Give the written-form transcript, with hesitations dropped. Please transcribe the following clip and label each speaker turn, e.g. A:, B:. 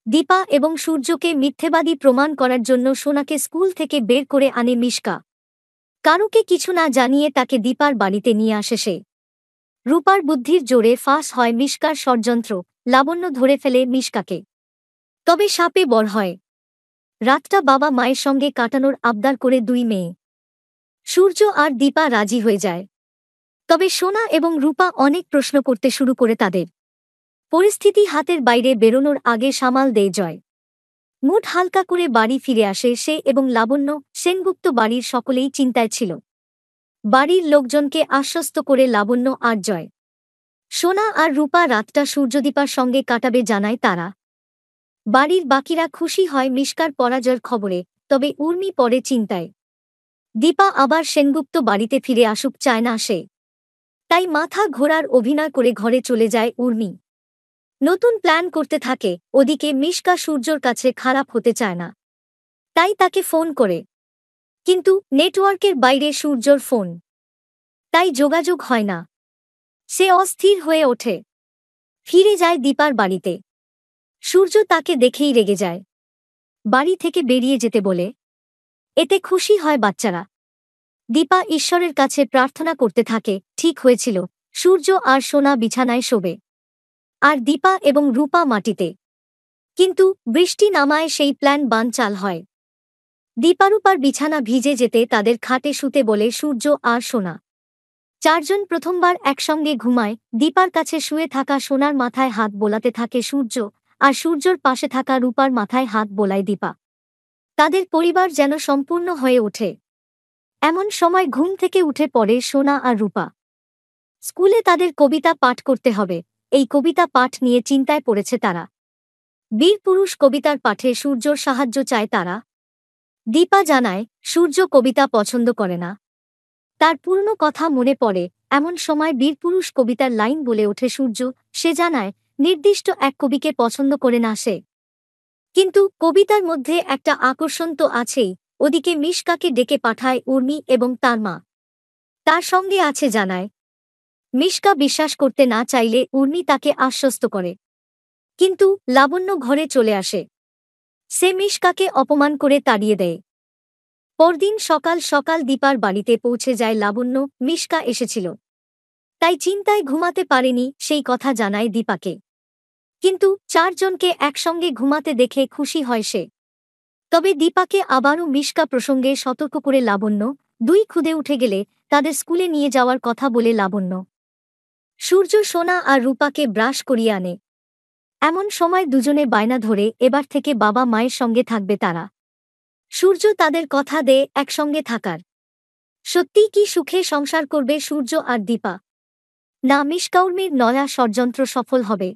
A: দীপা এবং সূর্যকে মিথ্যেবাদী প্রমাণ করার জন্য সোনাকে স্কুল থেকে বের করে আনে মিশকা। কারুকে কিছু না জানিয়ে তাকে দীপার বাড়িতে নিয়ে আসে সে। রূপার বুদ্ধির জোরে ফাঁস হয় মিশকার ষড়যন্ত্র, লাবণ্য ধরে ফেলে মিশকাকে। তবে সাপে বর হয়। রাতটা বাবা মায়ের সঙ্গে কাটানোর আবদার করে দুই মেয়ে সূর্য আর দীপা রাজি হয়ে যায়। তবে সোনা এবং রূপা অনেক প্রশ্ন করতে শুরু করে তাদের। পরিস্থিতি হাতের বাইরে বেরোনোর আগে সামাল দেয় জয়। মুড হালকা করে বাড়ি ফিরে আসে সে এবং লাবণ্য। সেনগুপ্ত বাড়ির সকলেই চিন্তায় ছিল। বাড়ির লোকজনকে আশ্বস্ত করে লাবণ্য আর জয়। সোনা আর রূপা রাতটা সূর্যদীপার সঙ্গে কাটাবে জানায় তারা। বাড়ির বাকিরা খুশি হয় মিশকার পরাজয়ের খবরে, তবে উর্মি পড়ে চিন্তায়। দীপা আবার সেনগুপ্ত বাড়িতে ফিরে আসুক চায় না সে। তাই মাথা ঘোরার অভিনয় করে ঘরে চলে যায় উর্মি। নতুন প্ল্যান করতে থাকে। ওদিকে মিশকা সূর্যর কাছে খারাপ হতে চায় না, তাই তাকে ফোন করে। কিন্তু নেটওয়ার্কের বাইরে সূর্যর ফোন, তাই যোগাযোগ হয় না। সে অস্থির হয়ে ওঠে। ফিরে যায় দীপার বাড়িতে। সূর্য তাকে দেখেই রেগে যায়। বাড়ি থেকে বেরিয়ে যেতে বলে। এতে খুশি হয় বাচ্চারা। দীপা ঈশ্বরের কাছে প্রার্থনা করতে থাকে। ঠিক হয়েছিল, সূর্য আর সোনা বিছানায় শোবে, আর দীপা এবং রূপা মাটিতে। কিন্তু বৃষ্টি নামায় সেই প্ল্যান বানচাল হয়। দীপারূপার বিছানা ভিজে যেতে তাদের খাটে শুতে বলে সূর্য আর সোনা। চারজন প্রথমবার একসঙ্গে ঘুমায়। দীপার কাছে শুয়ে থাকা সোনার মাথায় হাত বোলাতে থাকে সূর্য, আর সূর্যর পাশে থাকা রূপার মাথায় হাত বোলায় দীপা। তাদের পরিবার যেন সম্পূর্ণ হয়ে ওঠে। এমন সময় ঘুম থেকে উঠে পড়ে সোনা আর রূপা। স্কুলে তাদের কবিতা পাঠ করতে হবে। এই কবিতা পাঠ নিয়ে চিন্তায় পড়েছে তারা। বীরপুরুষ কবিতার পাঠে সূর্যর সাহায্য চায় তারা। দীপা জানায় সূর্য কবিতা পছন্দ করে না। তার পুরনো কথা মনে পড়ে। এমন সময় বীরপুরুষ কবিতার লাইন বলে ওঠে সূর্য। সে জানায় নির্দিষ্ট এক কবিকে পছন্দ করে না সে। কিন্তু কবিতার মধ্যে একটা আকর্ষণ তো আছেই। ওদিকে মিশকাকে ডেকে পাঠায় উর্মি এবং তার মা তার সঙ্গে আছে জানায়। মিশকা বিশ্বাস করতে না চাইলে উর্মি তাকে আশ্বস্ত করে। কিন্তু লাবণ্য ঘরে চলে আসে। সে মিশকাকে অপমান করে তাড়িয়ে দেয়। পরদিন সকাল সকাল দীপার বাড়িতে পৌঁছে যায় লাবণ্য। মিশকা এসেছিল, তাই চিন্তায় ঘুমাতে পারেনি। সেই কথা জানায় দীপাকে। কিন্তু চারজনকে একসঙ্গে ঘুমাতে দেখে খুশি হয় সে। তবে দীপাকে আবারও মিশকা প্রসঙ্গে সতর্ক করে লাবণ্য। দুই খুদে উঠে গেলে তাদের স্কুলে নিয়ে যাওয়ার কথা বলে লাবণ্য। সূর্য সোনা আর রূপাকে ব্রাশ করিয়ে আনে। এমন সময় দুজনে বায়না ধরে এবার থেকে বাবা মায়ের সঙ্গে থাকবে তারা। সূর্য তাদের কথা দেয় একসঙ্গে থাকার। সত্যিই কি সুখে সংসার করবে সূর্য আর দীপা? না মিশকা উর্মির নয়া ষড়যন্ত্র সফল হবে?